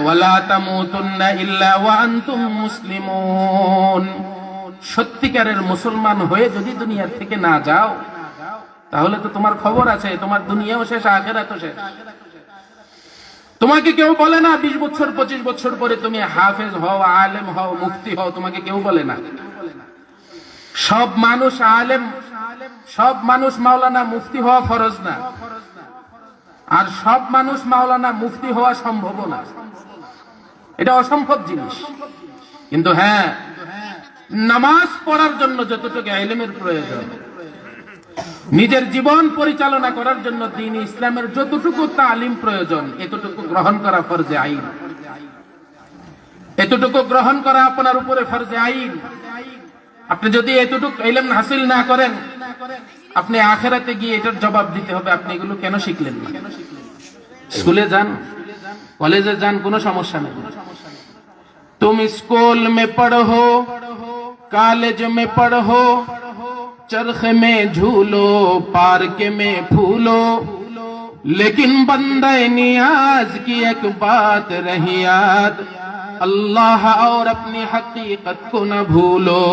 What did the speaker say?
ওয়ালা তামুতুন্না ইল্লা ওয়া আনতুম মুসলিমুন। সত্যিকারের মুসলমান হয়ে যদি দুনিয়ার থেকে না যাও, তাহলে তো তোমার খবর আছে, তোমার দুনিয়াও শেষ, আখিরাতও শেষ। তোমাকে কেউ বলে না 20 বছর 25 বছর পরে তুমি হাফেজ হও, আলেম হও, মুফতি হও, তোমাকে কেউ বলে না। সব মানুষ আলেম, সব মানুষ মাওলানা মুফতি হওয়া ফরজ না, আর সব মানুষ মাওলানা মুফতি হওয়া সম্ভব না। এটা অসম্ভব জিনিস। কিন্তু হ্যাঁ, নামাজ পড়ার জন্য যতটুকু ইলমের প্রয়োজন, নিজের জীবন পরিচালনা করার জন্য দ্বীন ইসলামের যতটুকু তালিম প্রয়োজন, এতটুকু গ্রহণ করা ফরজে আইন। এতটুকু গ্রহণ করা আপনার উপরে ফরজে আইন। আপনি যদি এতটুকু ইলম হাসিল না করেন, আপনি আখিরাতে গিয়ে এটার জবাব দিতে হবে, আপনি এগুলো কেন শিখলেন না। স্কুলে যান, কলেজে যান, কোনো সমস্যা নেই। তুমি স্কুল মে পড়ো, कॉलेज में पढ़ो, चरख में झूलो, पार्क में फूलो, लेकिन बंदे नियाज की एक बात रही याद, अल्लाह और अपनी हकीकत को न भूलो।